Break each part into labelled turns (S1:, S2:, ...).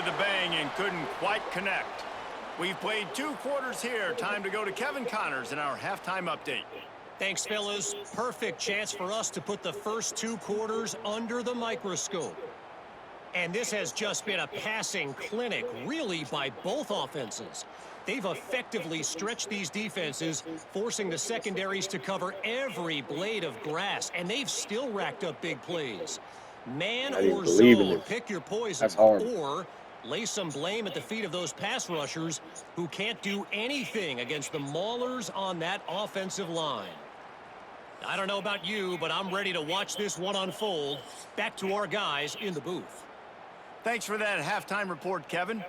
S1: with a bang and couldn't quite connect. We've played 2 quarters here. Time to go to Kevin Connors in our halftime update.
S2: Thanks, fellas. Perfect chance for us to put the first 2 quarters under the microscope. And this has just been a passing clinic, really, by both offenses. They've effectively stretched these defenses, forcing the secondaries to cover every blade of grass, and they've still racked up big plays. Man or zone, pick your poison. Or lay some blame at the feet of those pass rushers who can't do anything against the maulers on that offensive line. I don't know about you, but I'm ready to watch this one unfold. Back to our guys in the booth.
S1: Thanks for that halftime report, Kevin.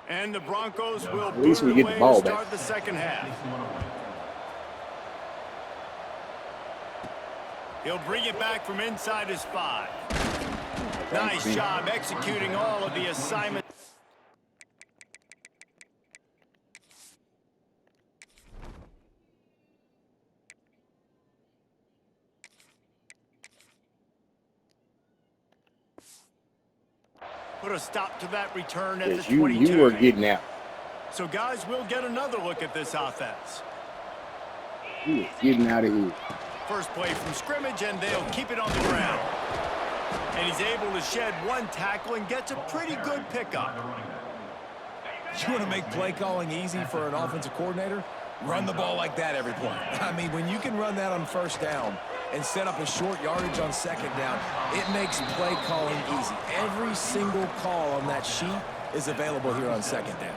S1: And the Broncos will boot away to start the second half. He'll bring it back from inside his 5. Nice job executing all of the assignments. Put a stop to that return at the 22.
S3: You were getting out.
S1: So, guys, we'll get another look at this offense.
S3: You were getting out of here.
S1: First play from scrimmage, and they'll keep it on the ground. And he's able to shed 1 tackle and gets a pretty good pickup.
S4: You want to make play calling easy for an offensive coordinator? Run the ball like that every play. I mean, when you can run that on first down and set up a short yardage on second down, it makes play calling easy. Every single call on that sheet is available here on second down.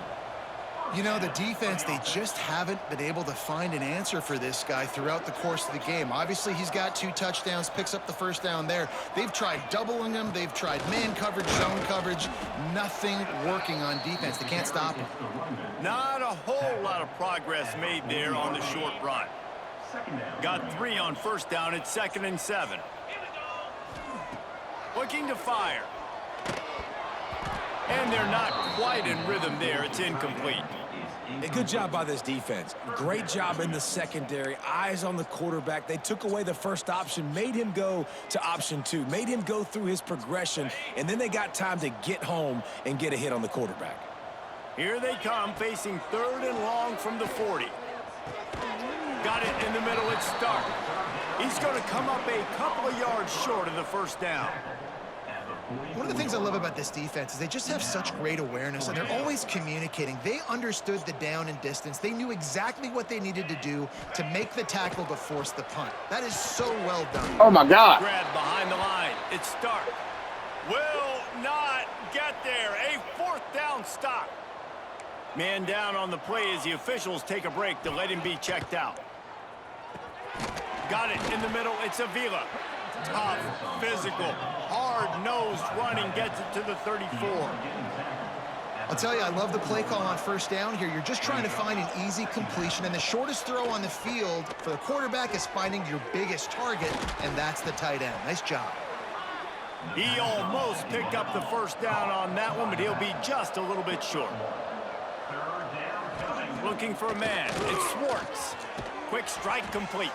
S5: You know, the defense, they just haven't been able to find an answer for this guy throughout the course of the game. Obviously, he's got 2 touchdowns, picks up the first down there. They've tried doubling him. They've tried man coverage, zone coverage. Nothing working on defense. They can't stop him.
S1: Not a whole lot of progress made there on the short run. Got 3 on first down at 2nd and 7. Looking to fire. And they're not quite in rhythm there. It's incomplete.
S4: A good job by this defense. Great job in the secondary. Eyes on the quarterback. They took away the first option, made him go to option 2, made him go through his progression, and then they got time to get home and get a hit on the quarterback.
S1: Here they come, facing 3rd and long from the 40. Got it in the middle at start. He's going to come up a couple of yards short of the first down.
S5: One of the things I love about this defense is they just have such great awareness, and they're always communicating. They understood the down and distance. They knew exactly what they needed to do to make the tackle to force the punt. That is so well done.
S3: Oh, my God.
S1: Grab behind the line. It's Stark. Will not get there. A 4th down stop. Man down on the play as the officials take a break to let him be checked out. Got it in the middle. It's Avila. Tough, physical, hard-nosed running, gets it to the 34.
S5: I'll tell you, I love the play call on first down here. You're just trying to find an easy completion, and the shortest throw on the field for the quarterback is finding your biggest target, and that's the tight end. Nice job.
S1: He almost picked up the first down on that one, but he'll be just a little bit short. Looking for a man. It's Schwartz. Quick strike complete.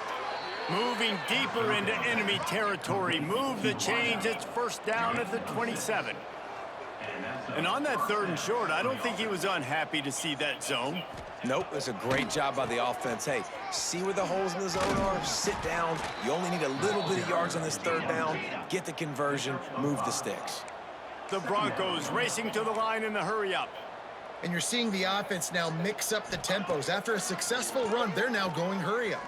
S1: Moving deeper into enemy territory. Move the chains. It's first down at the 27. And on that 3rd and short, I don't think he was unhappy to see that zone.
S4: Nope, it's a great job by the offense. Hey, see where the holes in the zone are? Sit down. You only need a little bit of yards on this 3rd down. Get the conversion. Move the sticks.
S1: The Broncos racing to the line in the hurry-up.
S5: And you're seeing the offense now mix up the tempos. After a successful run, they're now going hurry-up.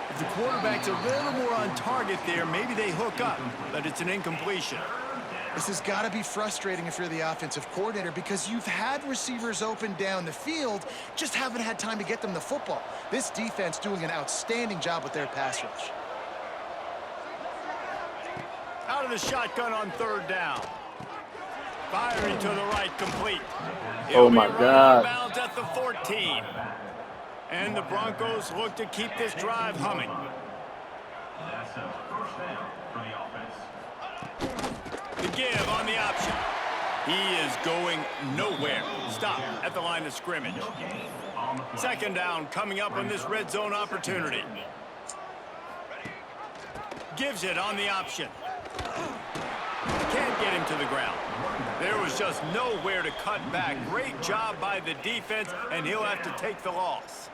S1: If the quarterback's a little more on target there, maybe they hook up, but it's an incompletion.
S5: This has got to be frustrating if you're the offensive coordinator because you've had receivers open down the field, just haven't had time to get them the football. This defense doing an outstanding job with their pass rush.
S1: Out of the shotgun on 3rd down. Firing to the right, complete.
S3: Oh, my God.
S1: Bounds at the 14. And the Broncos look to keep this drive humming. The give on the option. He is going nowhere. Stop at the line of scrimmage. 2nd down coming up on this red zone opportunity. Gives it on the option. Can't get him to the ground. There was just nowhere to cut back. Great job by the defense, and he'll have to take the loss.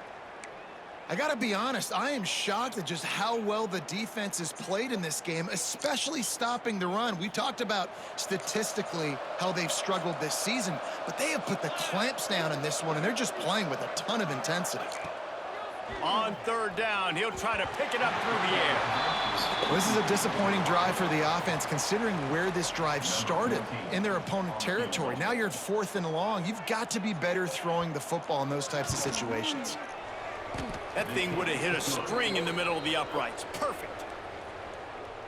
S5: I got to be honest, I am shocked at just how well the defense has played in this game, especially stopping the run. We talked about statistically how they've struggled this season, but they have put the clamps down in this one, and they're just playing with a ton of intensity.
S1: On third down, he'll try to pick it up through the air.
S5: Well, this is a disappointing drive for the offense, considering where this drive started in their opponent territory. Now you're at 4th and long. You've got to be better throwing the football in those types of situations.
S1: That thing would have hit a string in the middle of the uprights. Perfect.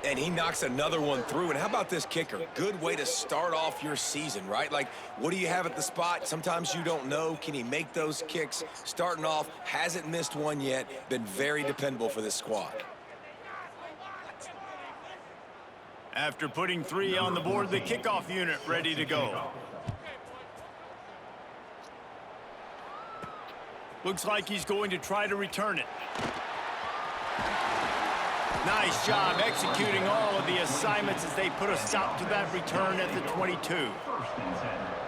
S4: And he knocks another one through. And how about this kicker? Good way to start off your season, right? Like, what do you have at the spot? Sometimes you don't know. Can he make those kicks? Starting off, hasn't missed one yet. Been very dependable for this squad.
S1: After putting 3 on the board, the kickoff unit ready to go. Looks like he's going to try to return it. Nice job executing all of the assignments as they put a stop to that return at the 22.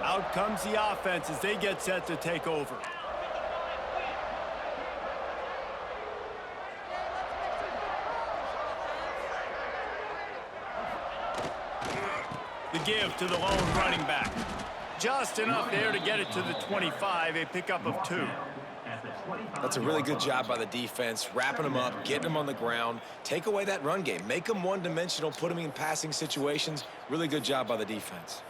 S1: Out comes the offense as they get set to take over. The give to the lone running back. Just enough there to get it to the 25, a pickup of 2.
S4: That's a really good job by the defense, wrapping them up, getting them on the ground. Take away that run game. Make them one-dimensional, put them in passing situations. Really good job by the defense.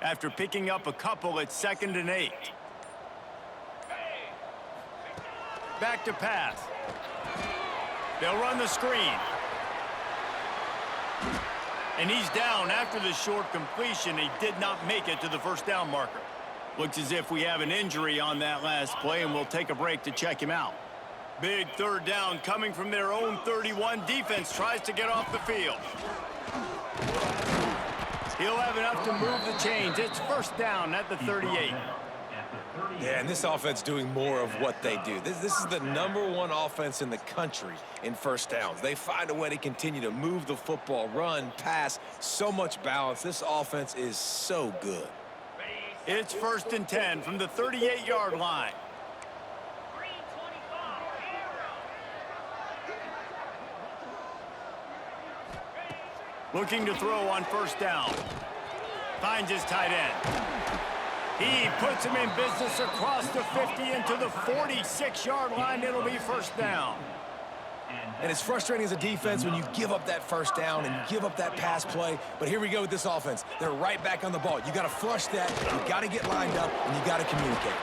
S1: After picking up a couple, it's 2nd and 8. Back to pass. They'll run the screen. And he's down after the short completion. He did not make it to the first down marker. Looks as if we have an injury on that last play, and we'll take a break to check him out. Big third down coming from their own 31. Defense tries to get off the field. He'll have enough to move the chains. It's first down at the 38.
S4: Yeah, and this offense doing more of what they do. This is the #1 offense in the country in first downs. They find a way to continue to move the football, run, pass, so much balance. This offense is so good.
S1: It's 1st and 10 from the 38-yard line. Looking to throw on first down. Finds his tight end. He puts him in business across the 50 into the 46-yard line. It'll be first down.
S4: And it's frustrating as a defense when you give up that first down and you give up that pass play. But here we go with this offense. They're right back on the ball. You got to flush that. You got to get lined up, and you got to communicate.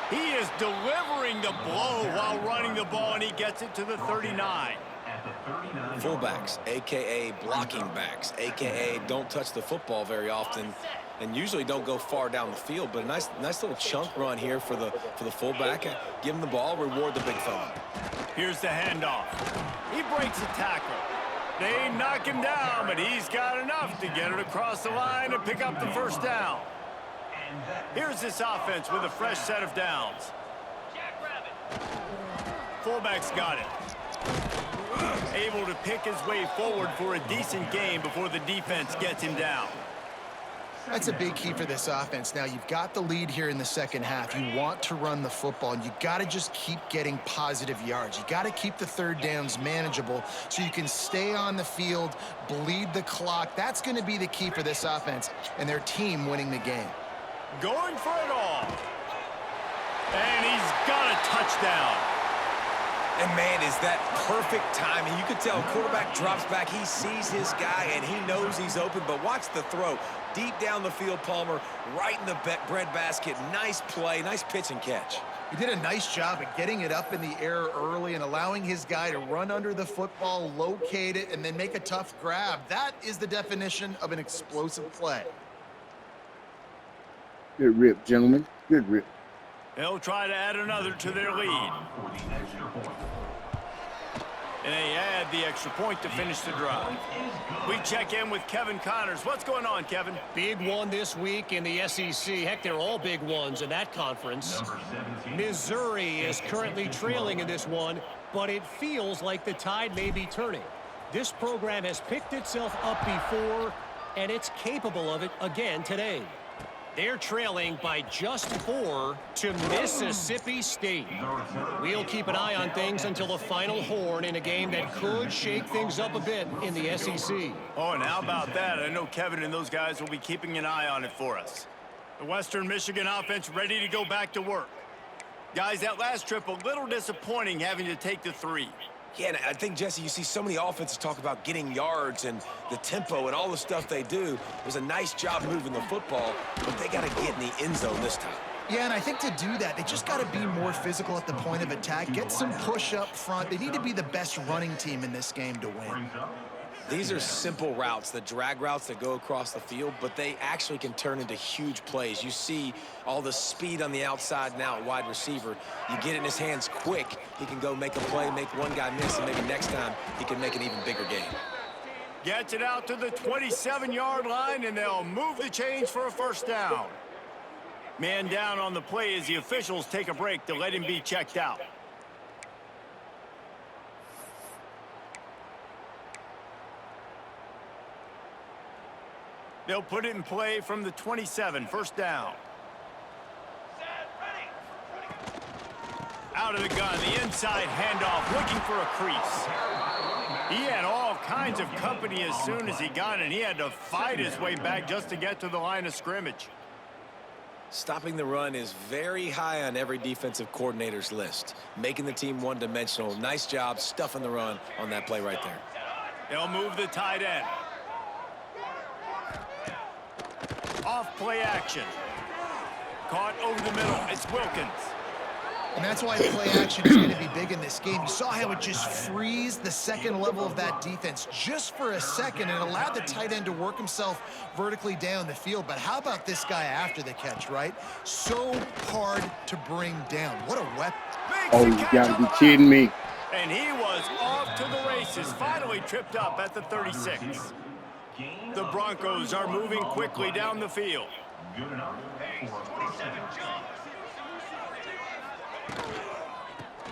S1: He is delivering the blow while running the ball, and he gets it to the 39.
S4: Fullbacks, a.k.a. blocking backs, a.k.a. don't touch the football very often and usually don't go far down the field. But a nice little chunk run here for the fullback. Give him the ball, reward the big fella.
S1: Here's the handoff. He breaks a tackle. They knock him down, but he's got enough to get it across the line and pick up the first down. Here's this offense with a fresh set of downs. Fullback's got it. Able to pick his way forward for a decent game before the defense gets him down.
S5: That's a big key for this offense. Now, you've got the lead here in the second half. You want to run the football, and you got to just keep getting positive yards. You got to keep the third downs manageable so you can stay on the field, bleed the clock. That's going to be the key for this offense and their team winning the game.
S1: Going for it all. And he's got a touchdown.
S4: And, man, is that perfect timing. You could tell quarterback drops back. He sees his guy, and he knows he's open. But watch the throw. Deep down the field, Palmer, right in the bread basket. Nice play, nice pitch and catch.
S5: He did a nice job at getting it up in the air early and allowing his guy to run under the football, locate it, and then make a tough grab. That is the definition of an explosive play.
S3: Good rip, gentlemen. Good rip. They'll
S1: try to add another to their lead. And they add the extra point to finish the drive. We check in with Kevin Connors. What's going on, Kevin?
S2: Big one this week in the SEC. Heck, they're all big ones in that conference. Missouri is currently trailing in this one, but it feels like the tide may be turning. This program has picked itself up before, and it's capable of it again today. They're trailing by just 4 to Mississippi State. We'll keep an eye on things until the final horn in a game that could shake things up a bit in the SEC.
S1: Oh, and how about that? I know Kevin and those guys will be keeping an eye on it for us. The Western Michigan offense ready to go back to work. Guys, that last trip a little disappointing having to take the 3.
S4: Yeah, and I think, Jesse, you see so many offenses talk about getting yards and the tempo and all the stuff they do. It was a nice job moving the football, but they got to get in the end zone this time.
S5: Yeah, and I think to do that, they just got to be more physical at the point of attack, get some push up front. They need to be the best running team in this game to win.
S4: These are simple routes, the drag routes that go across the field, but they actually can turn into huge plays. You see all the speed on the outside now at wide receiver. You get it in his hands quick, he can go make a play, make one guy miss, and maybe next time he can make an even bigger game.
S1: Gets it out to the 27-yard line, and they'll move the chains for a first down. Man down on the play as the officials take a break to let him be checked out. They'll put it in play from the 27, first down. Out of the gun, the inside handoff, looking for a crease. He had all kinds of company as soon as he got it. He had to fight his way back just to get to the line of scrimmage.
S4: Stopping the run is very high on every defensive coordinator's list. Making the team one-dimensional. Nice job stuffing the run on that play right there.
S1: They'll move the tight end. Off play action. Caught over the middle. It's Wilkins.
S5: And that's why play action is going to be big in this game. You saw how it just frees the second level of that defense just for a second and allowed the tight end to work himself vertically down the field. But how about this guy after the catch, right? So hard to bring down. What a weapon.
S3: Oh, you gotta be kidding me.
S1: And he was off to the races. Finally tripped up at the 36. The Broncos are moving quickly down the field.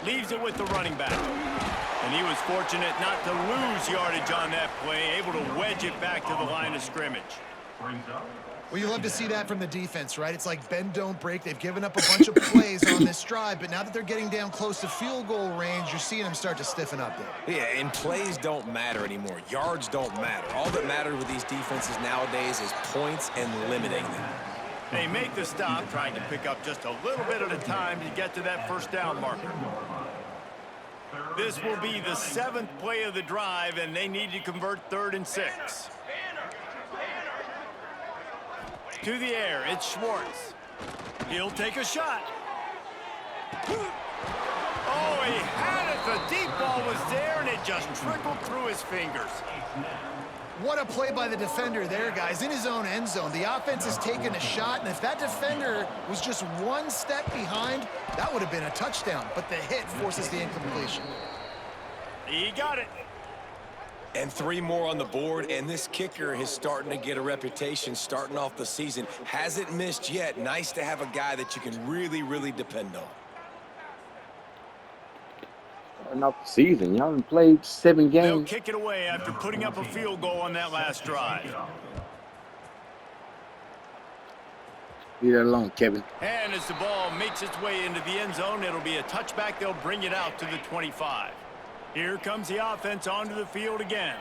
S1: Leaves it with the running back. And he was fortunate not to lose yardage on that play, able to wedge it back to the line of scrimmage.
S5: Well, you love to see that from the defense, right? It's like bend, don't break. They've given up a bunch of plays on this drive, but now that they're getting down close to field goal range, you're seeing them start to stiffen up there.
S4: Yeah, and plays don't matter anymore. Yards don't matter. All that matters with these defenses nowadays is points and limiting them.
S1: They make the stop, trying to pick up just a little bit at a time to get to that first down marker. This will be the 7th play of the drive, and they need to convert 3rd and 6. To the air, it's Schwartz. He'll take a shot. Oh, he had it. The deep ball was there, and it just trickled through his fingers.
S5: What a play by the defender there, guys, in his own end zone. The offense has taken a shot, and if that defender was just one step behind, that would have been a touchdown. But the hit forces the incompletion.
S1: He got it.
S4: And 3 more on the board, and this kicker is starting to get a reputation starting off the season. Hasn't missed yet. Nice to have a guy that you can really, really depend on.
S3: Starting off the season, y'all played 7 games.
S1: They'll kick it away after putting up a field goal on that last drive.
S3: Leave that alone, Kevin.
S1: And as the ball makes its way into the end zone, it'll be a touchback. They'll bring it out to the 25. Here comes the offense onto the field again.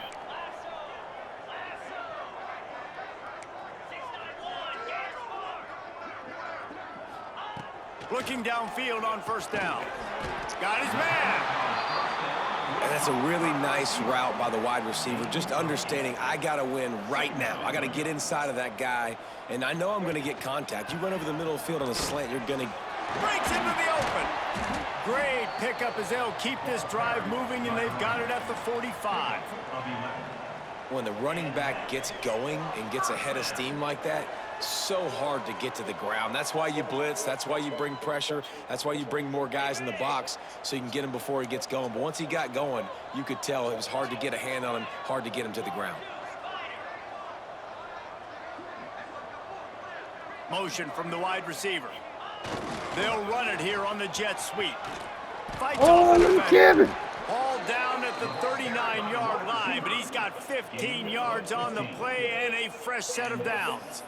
S1: Looking downfield on first down. Got his man.
S4: And that's a really nice route by the wide receiver, just understanding I got to win right now. I got to get inside of that guy, and I know I'm going to get contact. You run over the middle of the field on a slant, you're going to...
S1: Breaks into the open. Great pickup as they'll keep this drive moving, and they've got it at the 45.
S4: When the running back gets going and gets ahead of steam like that, So hard to get to the ground. That's why you blitz. That's why you bring pressure. That's why you bring more guys in the box so you can get him before he gets going. But once he got going, you could tell it was hard to get a hand on him, hard to get him to the ground.
S1: Motion from the wide receiver. They'll run it here on the jet sweep. Fights
S3: Oh,
S1: off the
S3: you
S1: defender.
S3: kidding?
S1: Ball down at the 39-yard line, but he's got 15 yards on the play and a fresh set of downs.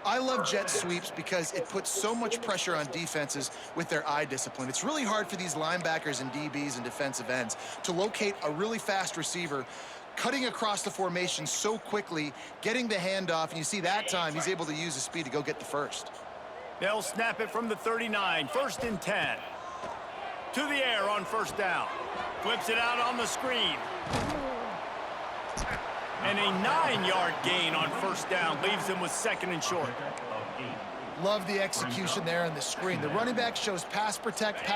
S5: I love jet sweeps because it puts so much pressure on defenses with their eye discipline. It's really hard for these linebackers and DBs and defensive ends to locate a really fast receiver cutting across the formation so quickly, getting the handoff, and you see that time he's able to use his speed to go get the first.
S1: They'll snap it from the 39, 1st and 10. To the air on first down. Flips it out on the screen. And a 9-yard gain on first down leaves them with 2nd and short.
S5: Love the execution there on the screen. The running back shows pass protect,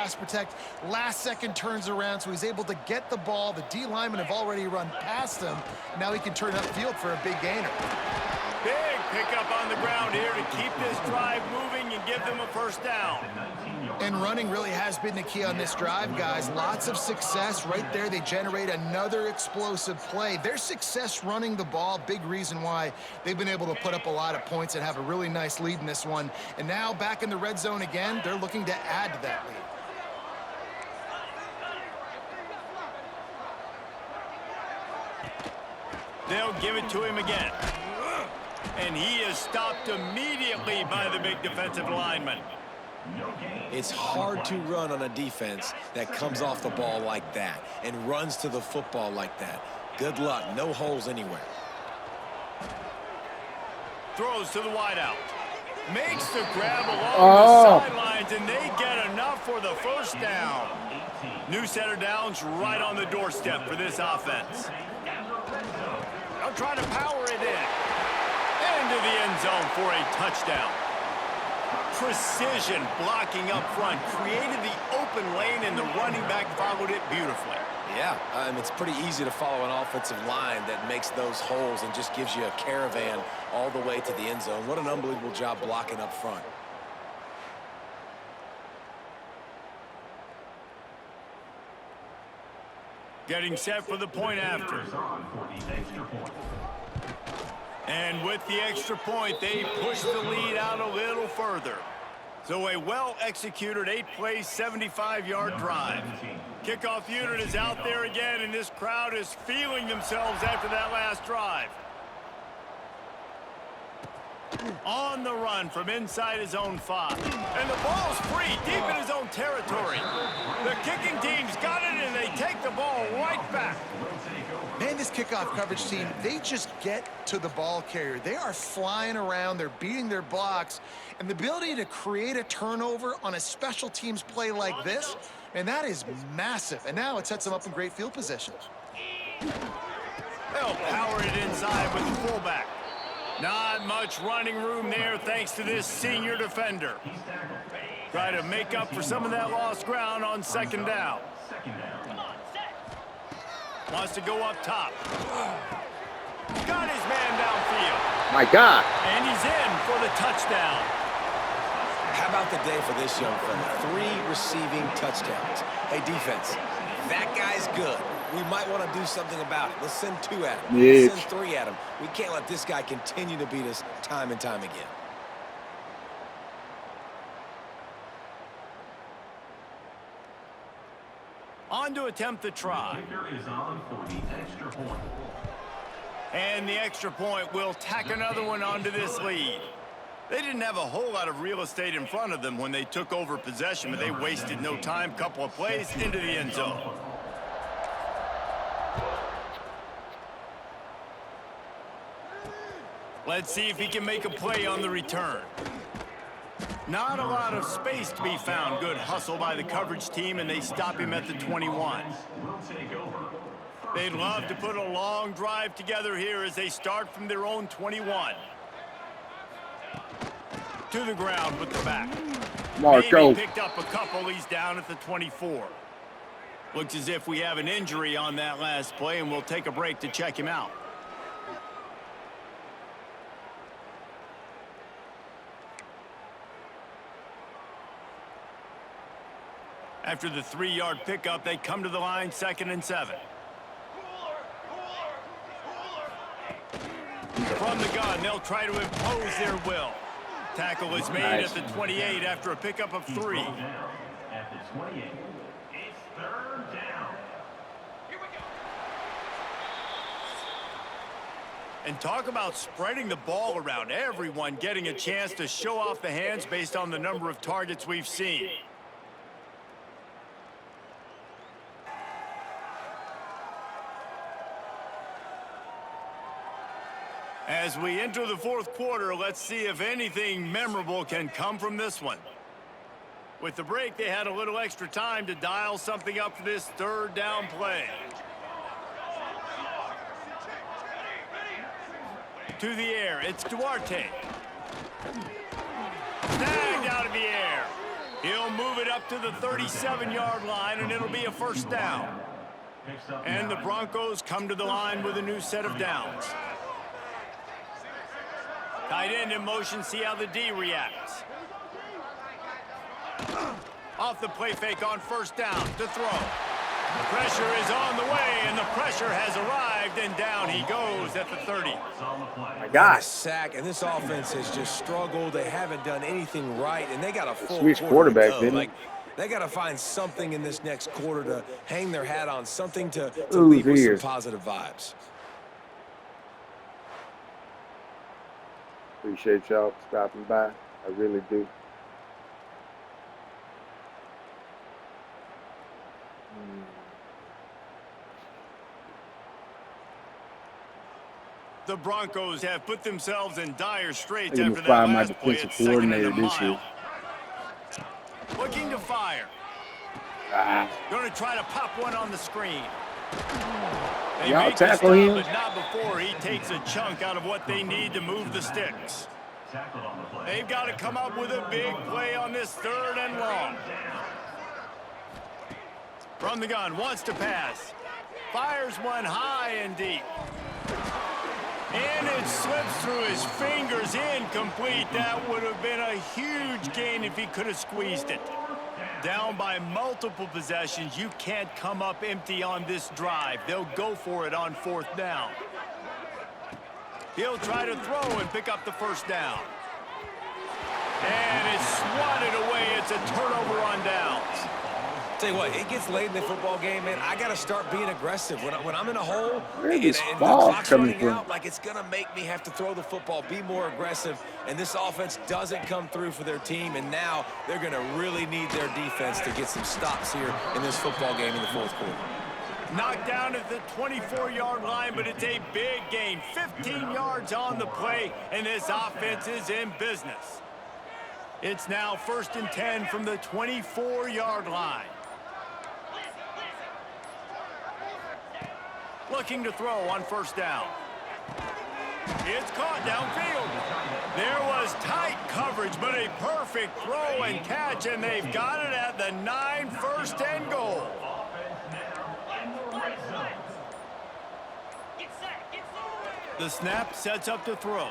S5: last second turns around, so he's able to get the ball. The D linemen have already run past him. Now he can turn upfield for a big gainer.
S1: Big pickup on the ground here to keep this drive moving and give them a first down.
S5: And running really has been the key on this drive, guys. Lots of success right there. They generate another explosive play. Their success running the ball, big reason why they've been able to put up a lot of points and have a really nice lead in this one. And now back in the red zone again, they're looking to add to that lead.
S1: They'll give it to him again. And he is stopped immediately by the big defensive lineman.
S4: It's hard to run on a defense that comes off the ball like that and runs to the football like that. Good luck. No holes anywhere.
S1: Throws to the wideout. Makes the grab along the sidelines, and they get enough for the first down. New set of downs right on the doorstep for this offense. They'll try to power it in. Into the end zone for a touchdown. Precision blocking up front created the open lane, and the running back followed it beautifully.
S4: Yeah, it's pretty easy to follow an offensive line that makes those holes and just gives you a caravan all the way to the end zone. What an unbelievable job blocking up front.
S1: Getting set for the point after. And with the extra point, they push the lead out a little further. So a well-executed 8-play, 75-yard drive. Kickoff unit is out there again, and this crowd is feeling themselves after that last drive. On the run from inside his own 5. And the ball's free, deep in his own territory. The kicking team's got it, and they take the ball right back.
S5: Man, this kickoff coverage team, they just get to the ball carrier. They are flying around. They're beating their blocks. And the ability to create a turnover on a special teams play like this, man, that is massive. And now it sets them up in great field position.
S1: They'll power it inside with the fullback. Not much running room there thanks to this senior defender. Try to make up for some of that lost ground on second down. Wants to go up top. Got his man downfield.
S3: My God.
S1: And he's in for the touchdown.
S4: How about the day for this young fella? 3 receiving touchdowns. Hey, defense, that guy's good. We might want to do something about it. Let's send 2 at him.
S3: Yeah.
S4: Let's send 3 at him. We can't let this guy continue to beat us time and time again.
S1: On to attempt the try. And the extra point will tack another one onto this lead. They didn't have a whole lot of real estate in front of them when they took over possession, but they wasted no time. Couple of plays into the end zone. Let's see if he can make a play on the return. Not a lot of space to be found. Good hustle by the coverage team, and they stop him at the 21. They'd love to put a long drive together here as they start from their own 21. To the ground with the back.
S3: Marco.
S1: Maybe picked up a couple. He's down at the 24. Looks as if we have an injury on that last play, and we'll take a break to check him out. After the 3-yard pickup, they come to the line, 2nd and 7. From the gun, they'll try to impose their will. Tackle is made at the 28 after a pickup of 3.
S6: At the 28, it's 3rd down. Here we go.
S1: And talk about spreading the ball around. Everyone getting a chance to show off the hands based on the number of targets we've seen. As we enter the 4th quarter, let's see if anything memorable can come from this one. With the break, they had a little extra time to dial something up for this 3rd down play. To the air, it's Duarte. Snagged out of the air. He'll move it up to the 37-yard line, and it'll be a 1st down. And the Broncos come to the line with a new set of downs. Tight end in motion, see how the D reacts. Off the play fake on 1st down to throw. Pressure is on the way, and the pressure has arrived, and down he goes at the 30.
S3: My God.
S4: Sack, and this offense has just struggled. They haven't done anything right, and they got a full
S3: Switch
S4: quarter
S3: quarterback,
S4: to go.
S3: didn't
S4: Like, they got to find something in this next quarter to hang their hat on, something to
S3: Ooh,
S4: leave with some
S3: ears.
S4: positive vibes.
S3: Appreciate y'all stopping by. I really do.
S1: The Broncos have put themselves in dire straits
S3: They're
S1: after
S3: gonna
S1: that
S3: fire my
S1: last play.
S3: defensive
S1: It's 2nd and a
S3: coordinator this year.
S1: mile. Looking to fire. Going to try to pop one on the screen. They
S3: Y'all
S1: make the
S3: tackle
S1: stop,
S3: him?
S1: but not before he takes a chunk out of what they need to move the sticks.
S6: Tackled on the play.
S1: They've got to come up with a big play on this 3rd and long. From the gun, wants to pass. Fires one high and deep. And it slips through his fingers, incomplete. That would have been a huge gain if he could have squeezed it. Down by multiple possessions, you can't come up empty on this drive. They'll go for it on 4th down. He'll try to throw and pick up the 1st down. And it's swatted away. It's a turnover on downs.
S4: Tell you what, it gets late in the football game, man. I got to start being aggressive. When I'm in a hole
S3: Where
S4: and
S3: is
S4: the
S3: ball
S4: clock's
S3: coming
S4: running
S3: from?
S4: out, like it's going to make me have to throw the football, be more aggressive, and this offense doesn't come through for their team, and now they're going to really need their defense to get some stops here in this football game in the 4th quarter.
S1: Knocked down at the 24-yard line, but it's a big gain. 15 yards on the play, and this offense is in business. It's now 1st and 10 from the 24-yard line. Looking to throw on 1st down. It's caught downfield. There was tight coverage, but a perfect throw and catch, and they've got it at the 9, 1st and goal. The snap sets up to throw.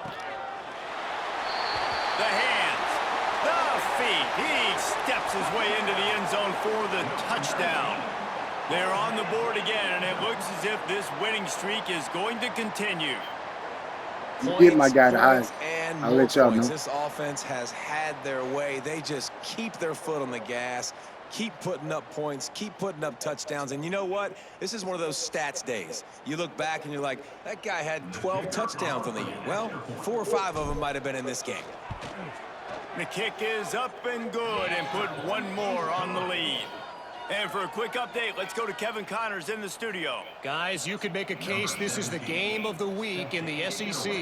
S1: The hands, the feet. He steps his way into the end zone for the touchdown. They're on the board again, and it looks as if this winning streak is going to continue.
S3: You get my guy the eyes.
S4: And
S3: I'll
S4: more
S3: let y'all
S4: points.
S3: know.
S4: This offense has had their way. They just keep their foot on the gas, keep putting up points, keep putting up touchdowns. And you know what? This is one of those stats days. You look back and you're like, that guy had 12 touchdowns on the year. Well, 4 or 5 of them might have been in this game.
S1: The kick is up and good, and put one more on the lead. And for a quick update, let's go to Kevin Connors in the studio.
S2: Guys, you could make a case this is the game of the week in the SEC.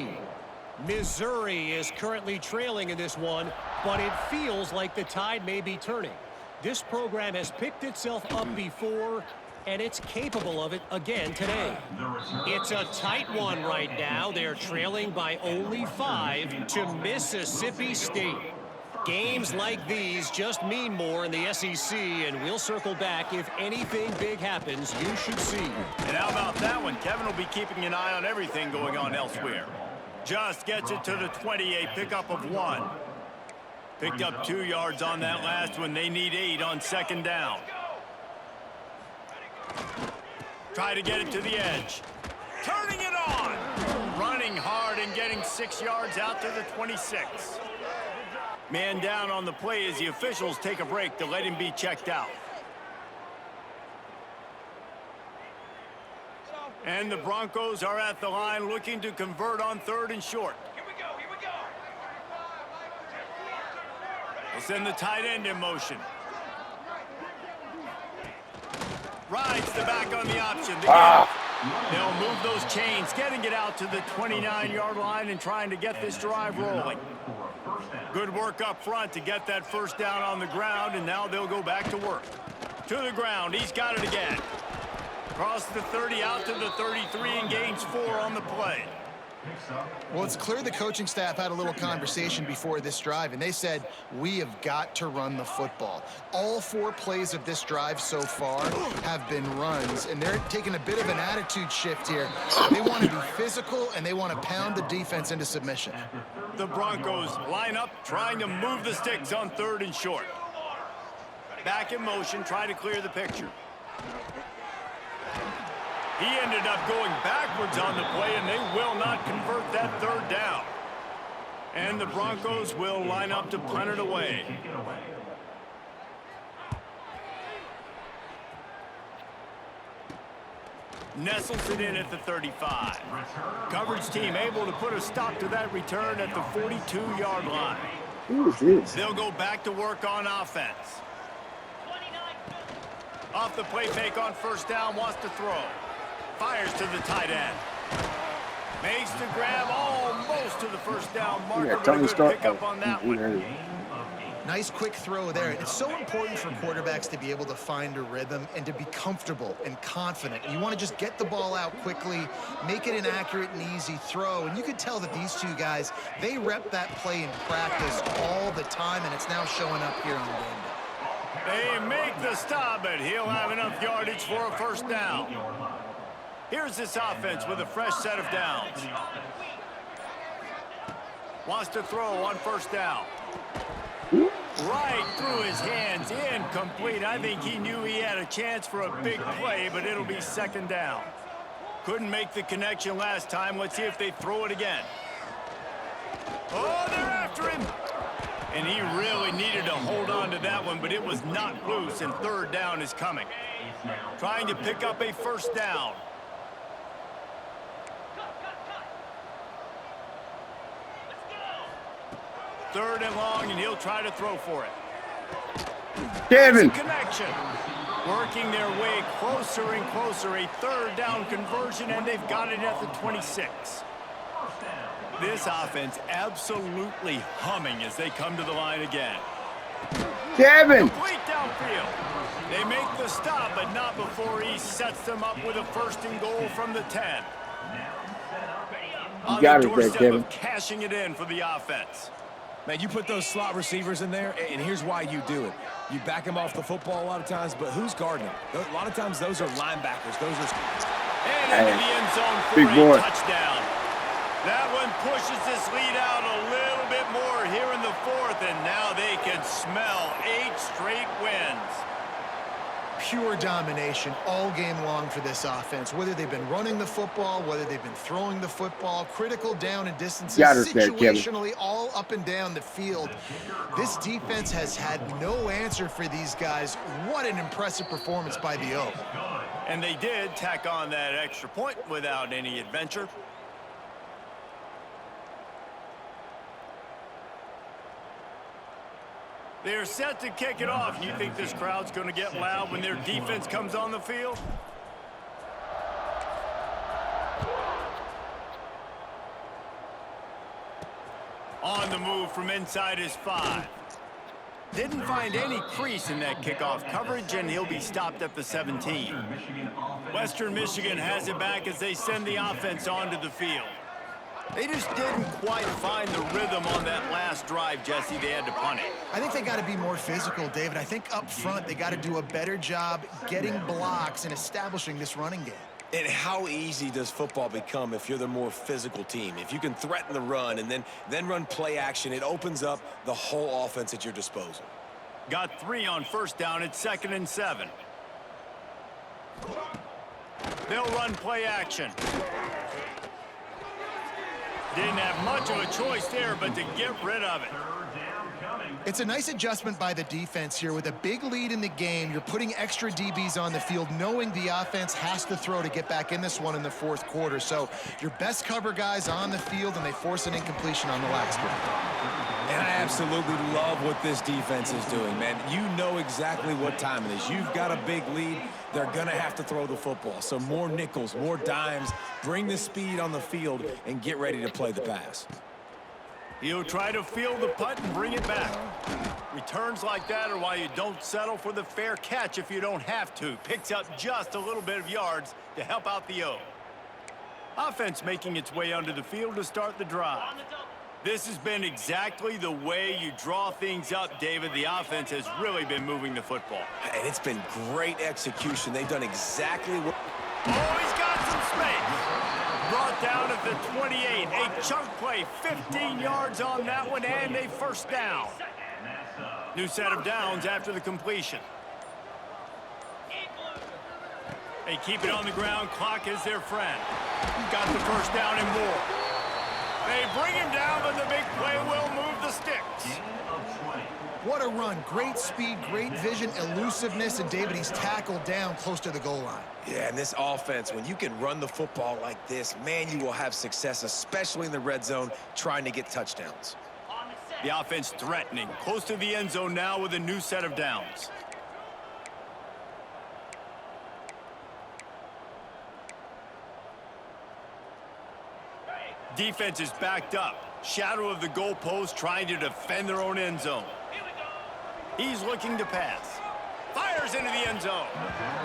S2: Missouri is currently trailing in this one, but it feels like the tide may be turning. This program has picked itself up before, and it's capable of it again today. It's a tight one right now. They're trailing by only 5 to Mississippi State. Games like these just mean more in the SEC, and we'll circle back if anything big happens. You should see.
S1: And how about that one? Kevin will be keeping an eye on everything going on elsewhere. Just gets it to the 28, pickup of 1. Picked up 2 yards on that last one. They need 8 on 2nd down. Try to get it to the edge. Turning it on. Running hard and getting 6 yards out to the 26. Man down on the play as the officials take a break to let him be checked out. And the Broncos are at the line looking to convert on 3rd and short.
S6: Here we go, here we go.
S1: They'll send the tight end in motion. Rides the back on the option. They'll move those chains, getting it out to the 29-yard line and trying to get this drive rolling. Good work up front to get that first down on the ground, and now they'll go back to work. To the ground, he's got it again. Across the 30, out to the 33, and gains 4 on the play.
S5: Well, it's clear the coaching staff had a little conversation before this drive, and they said, we have got to run the football. All 4 plays of this drive so far have been runs, and they're taking a bit of an attitude shift here. They want to be physical, and they want to pound the defense into submission.
S1: The Broncos line up, trying to move the sticks on 3rd and short. Back in motion, trying to clear the picture. He ended up going backwards on the play, and they will not convert that 3rd down. And the Broncos will line up to punt it away. Nestles it in at the 35. Coverage team able to put a stop to that return at the 42-yard line.
S3: Who is this?
S1: They'll go back to work on offense. Off the play fake on 1st down, wants to throw. Fires to the tight end. Makes the grab almost to the 1st down marker,
S3: Yeah,
S1: but a good
S3: start.
S1: pickup on that one.
S5: Nice quick throw there. It's so important for quarterbacks to be able to find a rhythm and to be comfortable and confident. You want to just get the ball out quickly, make it an accurate and easy throw. And you could tell that these 2 guys, they rep that play in practice all the time, and it's now showing up here on game day.
S1: They make the stop, but he'll have enough yardage for a 1st down. Here's this offense with a fresh set of downs. Wants to throw on 1st down. Right through his hands, incomplete. I think he knew he had a chance for a big play, but it'll be 2nd down. Couldn't make the connection last time. Let's see if they throw it again. Oh, they're after him. And he really needed to hold on to that one, but it was not loose, and 3rd down is coming. Trying to pick up a 1st down. Third and long, and he'll try to throw for it.
S3: Kevin.
S1: Connection. Working their way closer and closer. A 3rd down conversion, and they've got it at the 26. This offense absolutely humming as they come to the line again.
S3: Kevin.
S1: Complete downfield. They make the stop, but not before he sets them up with a 1st and goal from the 10.
S3: You got it there, Kevin.
S1: Of cashing it in for the offense.
S4: Man, you put those slot receivers in there, and here's why you do it. You back them off the football a lot of times, but who's guarding them? A lot of times those are linebackers. Those are...
S1: And into the end zone for
S3: Big
S1: a
S3: boy.
S1: touchdown. That one pushes this lead out a little bit more here in the 4th, and now they can smell 8 straight wins.
S5: Pure domination all game long for this offense. Whether they've been running the football, whether they've been throwing the football, critical down and distances, situationally all up and down the field. This defense has had no answer for these guys. What an impressive performance by the O.
S1: And they did tack on that extra point without any adventure. They're set to kick it off. You think this crowd's going to get loud when their defense comes on the field? On the move from inside his 5. Didn't find any crease in that kickoff coverage, and he'll be stopped at the 17. Western Michigan has it back as they send the offense onto the field. They just didn't quite find the rhythm on that last drive, Jesse. They had to punt it.
S5: I think they got to be more physical, David. I think up front they got to do a better job getting blocks and establishing this running game.
S4: And how easy does football become if you're the more physical team? If you can threaten the run and then run play action, it opens up the whole offense at your disposal.
S1: Got 3 on 1st down. It's 2nd and 7. They'll run play action. Didn't have much of a choice there, but to get rid of it.
S5: It's a nice adjustment by the defense here. With a big lead in the game, you're putting extra DBs on the field, knowing the offense has to throw to get back in this one in the fourth quarter. So your best cover guys on the field, and they force an incompletion on the last one.
S4: And I absolutely love what this defense is doing, man. You know exactly what time it is. You've got a big lead. They're going to have to throw the football. So more nickels, more dimes, bring the speed on the field, and get ready to play the pass.
S1: He'll try to field the punt and bring it back. Returns like that are why you don't settle for the fair catch if you don't have to. Picks up just a little bit of yards to help out the O. Offense making its way onto the field to start the drive. This has been exactly the way you draw things up, David. The offense has really been moving the football.
S4: And it's been great execution. They've done exactly what...
S1: Oh, he's got some space. Brought down at the 28. A chunk play, 15 yards on that one, and a first down. New set of downs after the completion. They keep it on the ground. Clock is their friend. Got the first down and more. They bring him down, but the big play will move the sticks.
S5: What a run. Great speed, great vision, elusiveness, and David, he's tackled down close to the goal line.
S4: Yeah, and this offense, when you can run the football like this, man, you will have success, especially in the red zone, trying to get touchdowns.
S1: The offense threatening. Close to the end zone now with a new set of downs. Defense is backed up. Shadow of the goalpost trying to defend their own end zone. He's looking to pass. Fires into the end zone.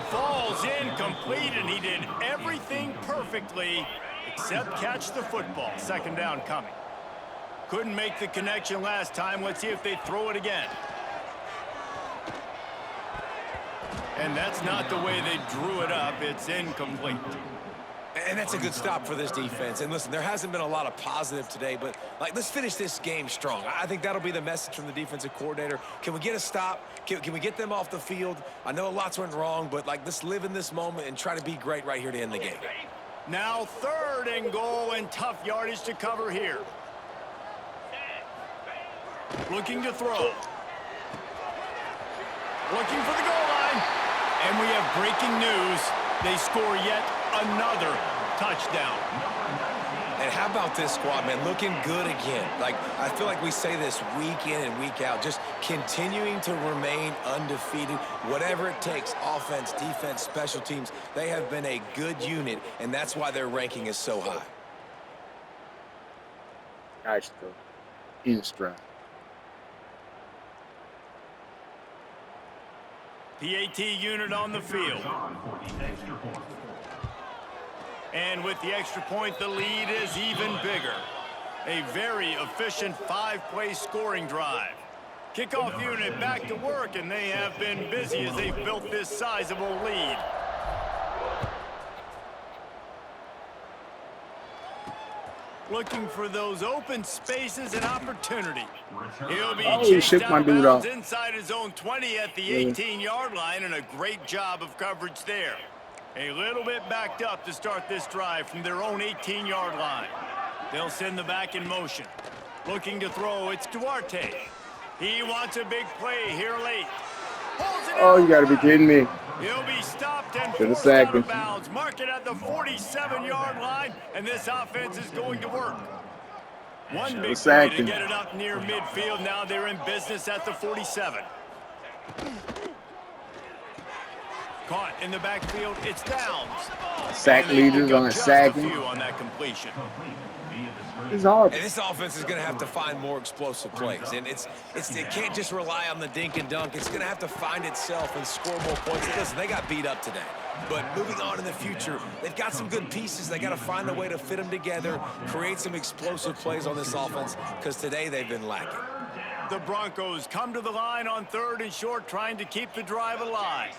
S1: Falls incomplete, and he did everything perfectly except catch the football. Second down coming. Couldn't make the connection last time. Let's see if they throw it again. And that's not the way they drew it up. It's incomplete.
S4: And that's a good stop for this defense. And listen, there hasn't been a lot of positive today, but let's finish this game strong. I think that'll be the message from the defensive coordinator. Can we get a stop? Can we get them off the field? I know lots went wrong, but let's live in this moment and try to be great right here to end the game.
S1: Now 3rd and goal, and tough yardage to cover here. Looking to throw. Looking for the goal line. And we have breaking news. They score yet another touchdown.
S4: And how about this squad, man? Looking good again. I feel like we say this week in and week out, just continuing to remain undefeated. Whatever it takes, offense, defense, special teams, they have been a good unit, and that's why their ranking is so high.
S3: Gosh, though. In stride.
S1: PAT unit on the field. And with the extra point, the lead is even bigger. A very efficient 5-play scoring drive. Kickoff unit back to work, and they have been busy as they've built this sizable lead. Looking for those open spaces and opportunity. He'll be chased out of bounds inside his own 20 at the 18-yard line, and a great job of coverage there. A little bit backed up to start this drive from their own 18-yard line. They'll send the back in motion. Looking to throw, it's Duarte. He wants a big play here late.
S3: Oh, you gotta be kidding me.
S1: He'll be stopped and forced out of bounds. Mark it at the 47-yard line, and this offense is going to work. One big play to get it up near midfield. Now they're in business at the 47. Caught in the backfield. It's Downs.
S3: Sack leaders on sacking.
S1: On that completion.
S3: It's hard.
S4: And this offense is going to have to find more explosive plays. And it can't just rely on the dink and dunk. It's going to have to find itself and score more points. Listen, they got beat up today. But moving on in the future, they've got some good pieces. They got to find a way to fit them together, create some explosive plays on this offense, because today they've been lacking.
S1: The Broncos come to the line on 3rd and short, trying to keep the drive alive.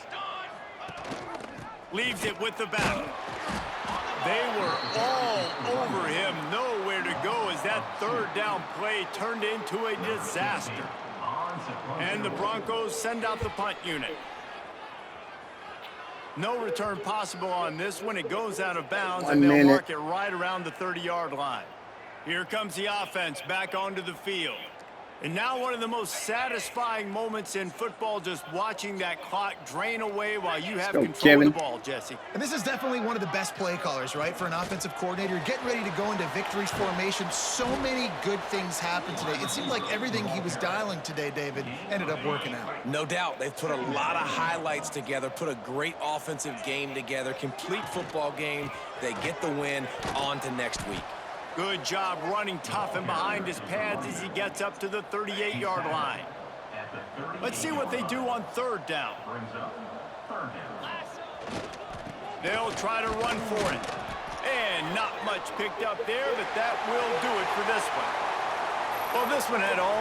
S1: Leaves it with the back. They were all over him, nowhere to go as that 3rd down play turned into a disaster. And the Broncos send out the punt unit. No return possible on this one. It goes out of bounds,
S3: 1
S1: and they'll
S3: minute.
S1: mark it right around the 30-yard line. Here comes the offense back onto the field. And now one of the most satisfying moments in football, just watching that clock drain away while you have
S3: go,
S1: control
S3: Kevin.
S1: of the ball, Jesse.
S5: And this is definitely one of the best play callers, right, for an offensive coordinator. Getting ready to go into victory's formation. So many good things happened today. It seemed like everything he was dialing today, David, ended up working out.
S4: No doubt. They've put a lot of highlights together, put a great offensive game together, complete football game. They get the win. On to next week.
S1: Good job running tough and behind his pads as he gets up to the 38-yard line. Let's see what they do on third down. They'll try to run for it. And not much picked up there, but that will do it for this one. Well, this one had all